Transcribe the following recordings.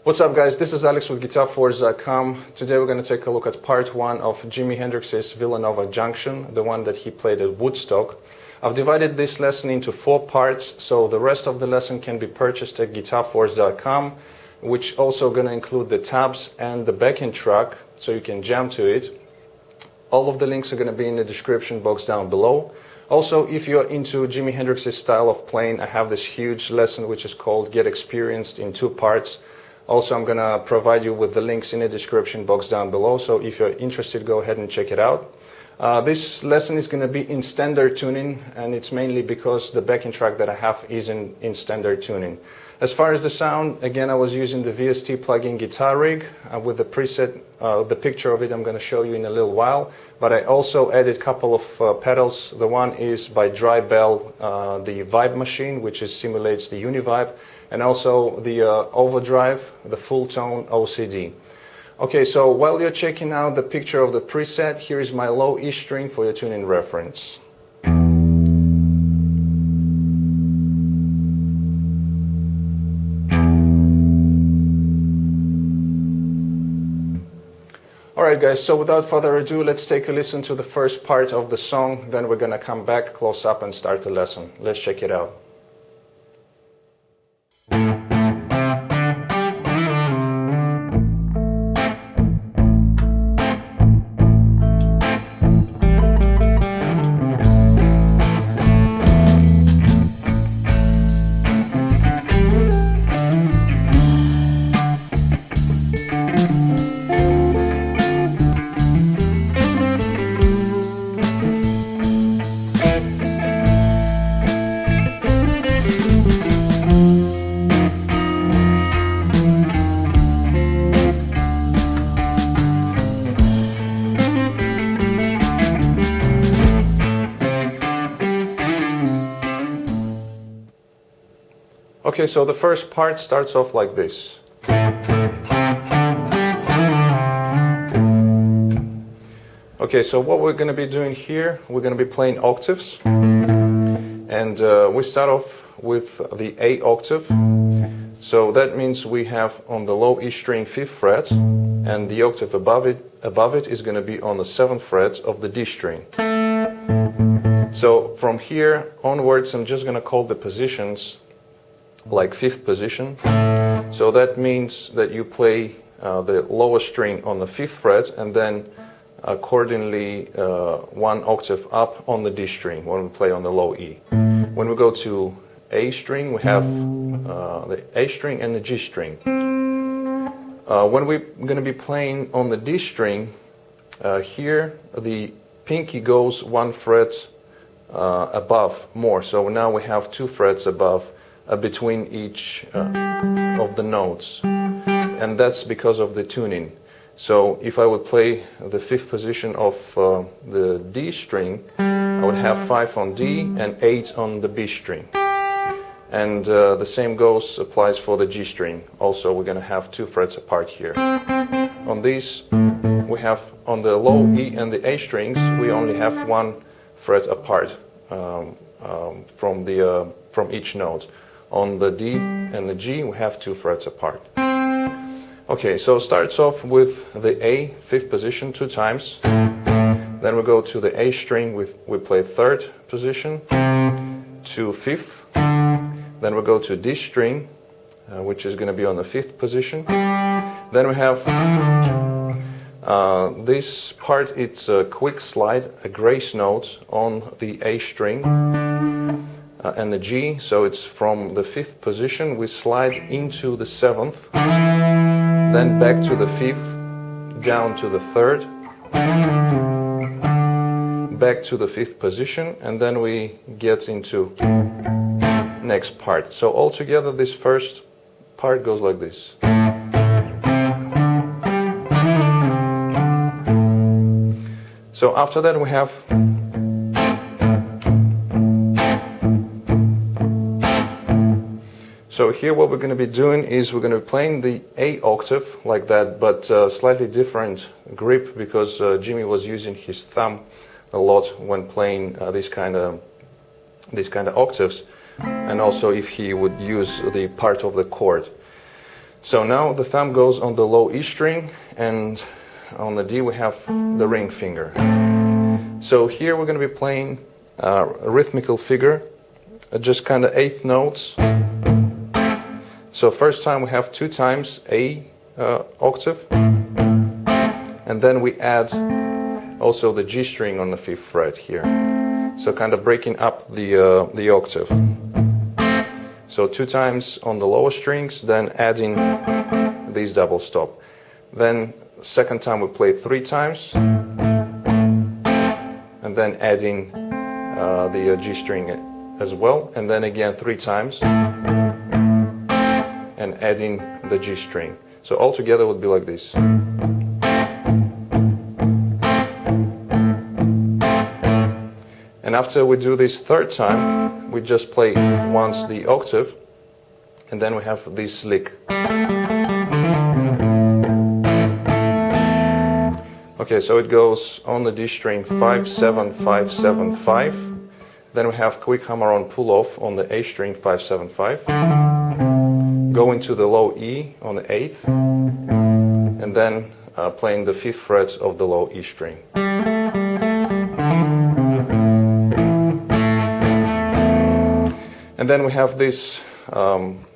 What's up, guys? This is Alex with GuitarForce.com. Today we're going to take a look at part 1 of Jimi Hendrix's Villanova Junction, the one that he played at Woodstock. I've divided this lesson into 4 parts, so the rest of the lesson can be purchased at GuitarForce.com, which also going to include the tabs and the backing track, so you can jam to it. All of the links are going to be in the description box down below. Also, if you're into Jimi Hendrix's style of playing, I have this huge lesson which is called Get Experienced in 2 parts. Also, I'm going to provide you with the links in the description box down below, so if you're interested, go ahead and check it out. This lesson is going to be in standard tuning, and it's mainly because the backing track that I have is in standard tuning. As far as the sound, again, I was using the VST plugin guitar rig with the preset. The picture of it I'm going to show you in a little while, but I also added a couple of pedals. The one is by Dry Bell, the Vibe machine, which simulates the Univibe, and also the Overdrive, the Full Tone OCD. Okay, so while you're checking out the picture of the preset, here is my low E string for your tuning reference. Alright guys, so without further ado, let's take a listen to the first part of the song, then we're gonna come back close up and start the lesson. Let's check it out. Okay, so the first part starts off like this. Okay, so what we're going to be doing here, we're going to be playing octaves. And we start off with the A octave. So that means we have on the low E string 5th fret, and the octave above it is going to be on the 7th fret of the D string. So from here onwards, I'm just going to call the positions like 5th position. So that means that you play the lower string on the 5th fret and then accordingly 1 octave up on the D string when we play on the low E. When we go to A string, we have the A string and the G string. When we're going to be playing on the D string, here the pinky goes 1 fret above more. So now we have 2 frets above between each of the notes, and that's because of the tuning. So if I would play the 5th position of the D string, I would have 5 on D and 8 on the B string, and the same applies for the G string. Also, we're going to have 2 frets apart here. On these, we have on the low E and the A strings, we only have 1 fret apart from each note. On the D and the G, we have 2 frets apart. Okay, so it starts off with the A, 5th position 2 times. Then we go to the A string, we play 3rd position, to 5th. Then we go to D string, which is going to be on the 5th position. Then we have this part, it's a quick slide, a grace note on the A string. And the G, so it's from the 5th position, we slide into the 7th, then back to the 5th, down to the 3rd, back to the 5th position, and then we get into next part. So altogether this first part goes like this. So after that we have So here what we're going to be doing is we're going to be playing the A octave like that, but slightly different grip, because Jimmy was using his thumb a lot when playing these kind of octaves, and also if he would use the part of the chord. So now the thumb goes on the low E string, and on the D we have the ring finger. So here we're going to be playing a rhythmical figure, just kind of eighth notes. So first time we have 2 times A octave, and then we add also the G string on the 5th fret here. So kind of breaking up the octave. So 2 times on the lower strings, then adding these double stop. Then second time we play 3 times, and then adding the G string as well, and then again 3 times, and adding the G string. So all together would be like this. And after we do this 3rd time, we just play once the octave, and then we have this lick. Okay, so it goes on the D string 5, 7, 5, 7, 5. Then we have quick hammer-on pull-off on the A string 5, 7, 5. Go into the low E on the 8th, and then playing the 5th fret of the low E string. And then we have this,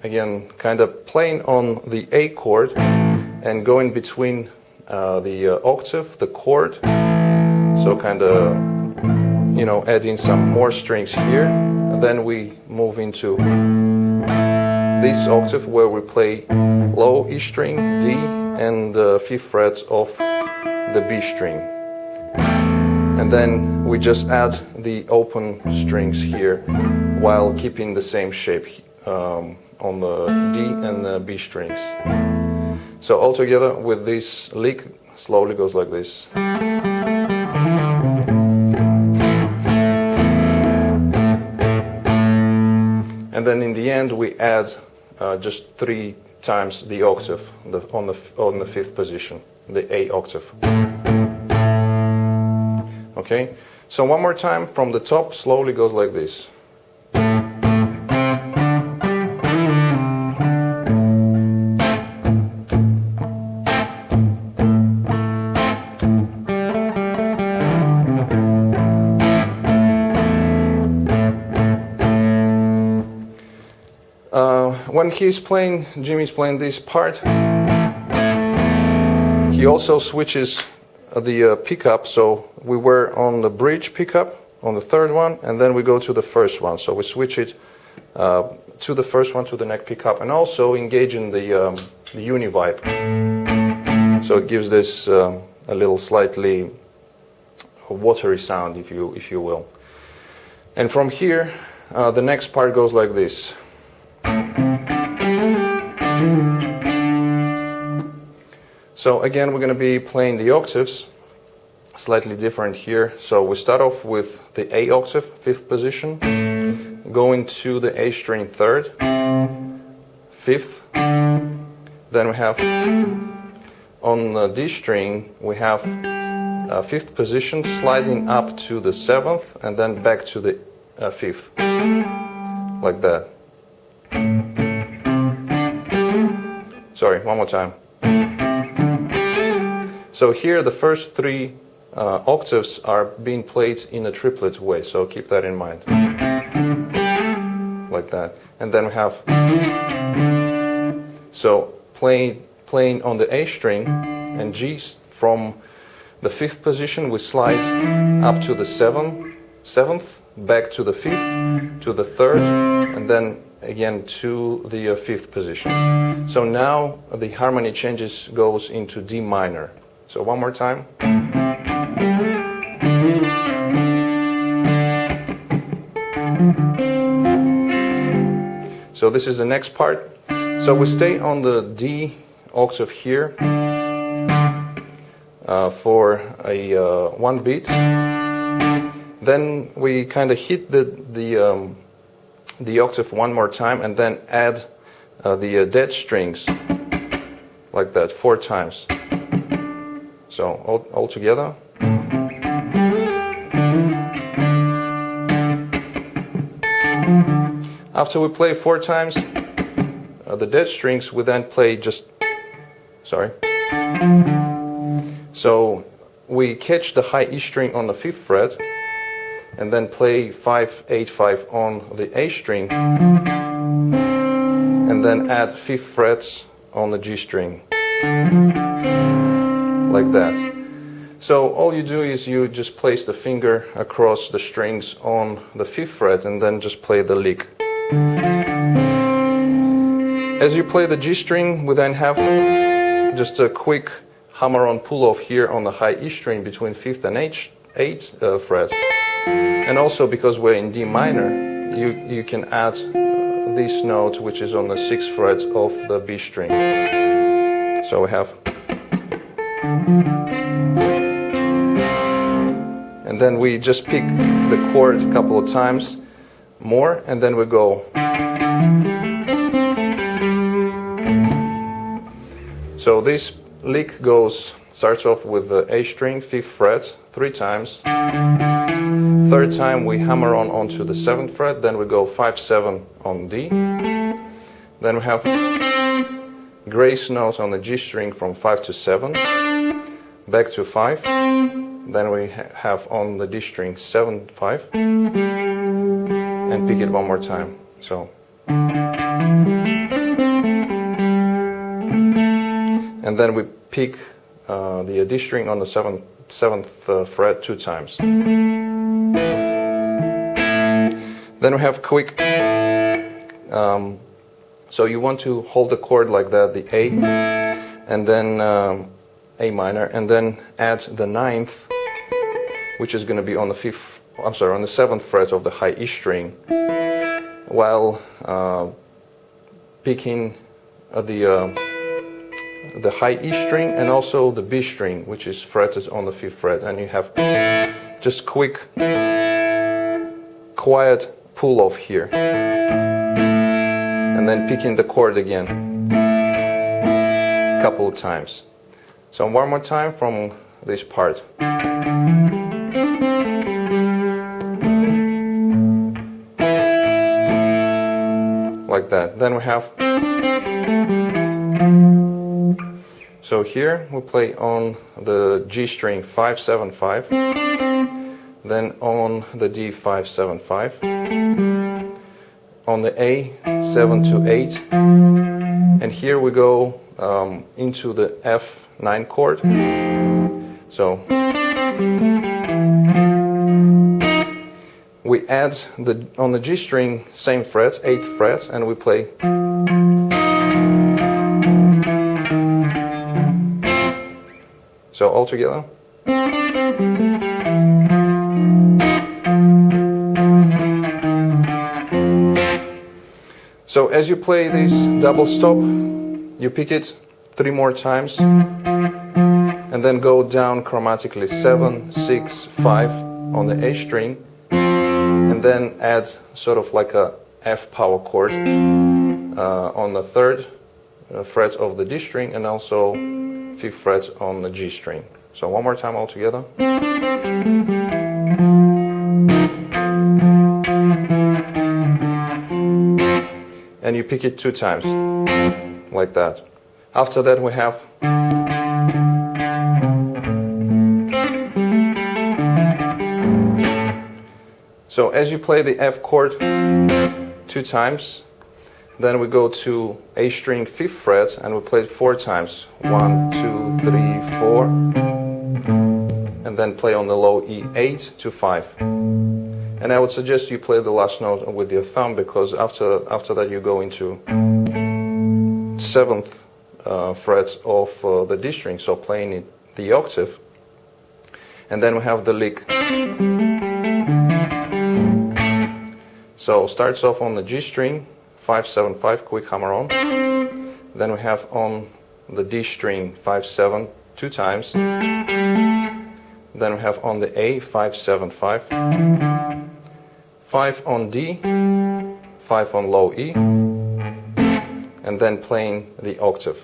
again, kind of playing on the A chord and going between the octave, the chord, so kind of, you know, adding some more strings here, and then we move into this octave where we play low E string, D, and the 5th fret of the B string. And then we just add the open strings here while keeping the same shape on the D and the B strings. So all together with this lick, slowly goes like this. And then in the end we add just 3 times the octave on the 5th position, the A octave. Okay, so one more time from the top, slowly goes like this. When Jimmy's playing this part, he also switches the pickup. So we were on the bridge pickup on the 3rd one, and then we go to the 1st one. So we switch it to the 1st one, to the neck pickup, and also engage in the uni vibe. So it gives this a little slightly watery sound, if you will. And from here, the next part goes like this. So again, we're going to be playing the octaves, slightly different here. So we start off with the A octave, 5th position, going to the A string 3rd, 5th. Then we have on the D string, we have 5th position, sliding up to the 7th, and then back to the 5th, like that. Sorry, one more time. So here the first 3 octaves are being played in a triplet way, so keep that in mind. Like that. And then we have, so playing on the A string and G from the 5th position, we slide up to the 7th, back to the 5th, to the 3rd, and then again to the 5th position. So now the harmony changes, goes into D minor. So one more time. So this is the next part. So we stay on the D octave here for a 1 beat. Then we kind of hit the octave one more time, and then add the dead strings like that 4 times. So all together. After we play 4 times, the dead strings, we then play just, sorry. So we catch the high E string on the 5th fret and then play 5, 8, 5 on the A string and then add 5th frets on the G string, like that. So all you do is you just place the finger across the strings on the 5th fret and then just play the lick. As you play the G string, we then have just a quick hammer-on pull-off here on the high E string between 5th and 8th fret. And also because we're in D minor, you can add this note which is on the 6th fret of the B string. So we have, and then we just pick the chord a couple of times more, and then we go. So this lick starts off with the A string, 5th fret, 3 times. 3rd time we hammer onto the 7th fret, then we go 5, 7 on D. Then we have grace notes on the G string from 5 to 7, back to 5. Then we have on the D string 7, 5, and pick it one more time. So. And then we pick the D string on the 7th fret 2 times. Then we have quick, so you want to hold the chord like that, the A, and then A minor, and then add the 9th, which is going to be on the 7th fret of the high E string, while picking the high E string and also the B string, which is fretted on the 5th fret, and you have just quick, quiet pull off here, and then picking the chord again a couple of times. So one more time from this part. Like that. Then we have, so here we play on the G string 5, 7, 5, then on the D 5, 7, 5, on the A 7 to 8, and here we go into the F9 chord. So we add on the G string same fret, 8th fret, and we play. So all together. So as you play this double stop, you pick it 3 more times and then go down chromatically 7, 6, 5 on the A string, and then add sort of like a F power chord on the 3rd fret of the D string, and also 5th fret on the G string. So one more time all together. And you pick it 2 times, like that. After that we have so as you play the F chord 2 times, then we go to A string 5th fret and we play it 4 times. 1, 2, 3, 4, and then play on the low E 8 to 5. And I would suggest you play the last note with your thumb, because after that you go into 7th fret of the D string, so playing it the octave, and then we have the lick. So starts off on the G string 5, 7, 5, quick hammer on. Then we have on the D string 5, 7 2 times. Then we have on the A 5, 7, 5, 5 on D, 5 on low E, and then playing the octave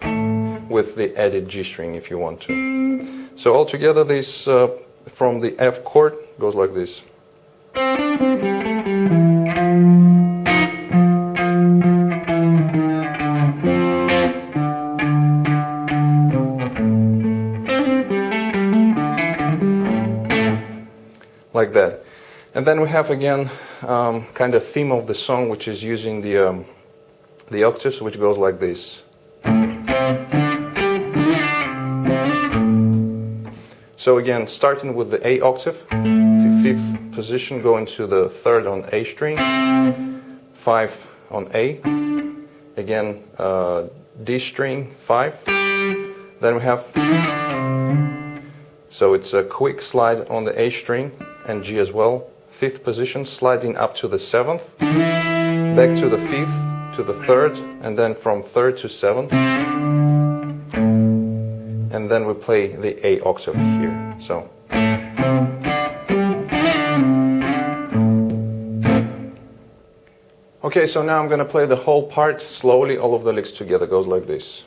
with the added G string if you want to. So altogether this from the F chord goes like this. like that. And then we have again kind of theme of the song, which is using the octaves, which goes like this. So again, starting with the A octave, fifth position, going to the third on A string, 5 on A, again D string, 5, then we have, so it's a quick slide on the A string and G as well, 5th position, sliding up to the 7th, back to the 5th, to the 3rd, and then from 3rd to 7th, and then we play the A octave here. So. Okay, so now I'm going to play the whole part slowly, all of the licks together, goes like this.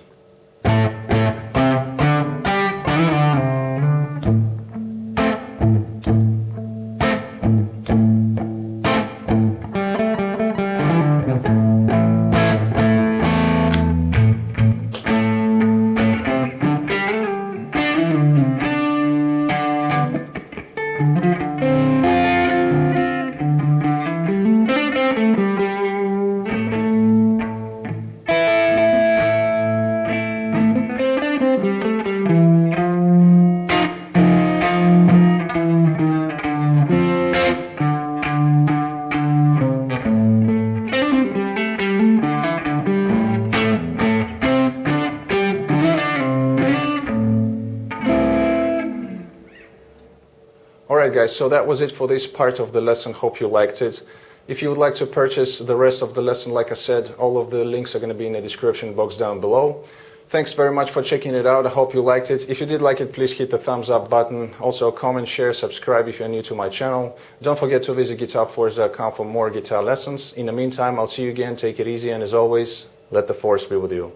Alright guys, so that was it for this part of the lesson. Hope you liked it. If you would like to purchase the rest of the lesson, like I said, all of the links are going to be in the description box down below. Thanks very much for checking it out. I hope you liked it. If you did like it, please hit the thumbs up button. Also comment, share, subscribe if you're new to my channel. Don't forget to visit GuitarForce.com for more guitar lessons. In the meantime, I'll see you again. Take it easy, and as always, let the force be with you.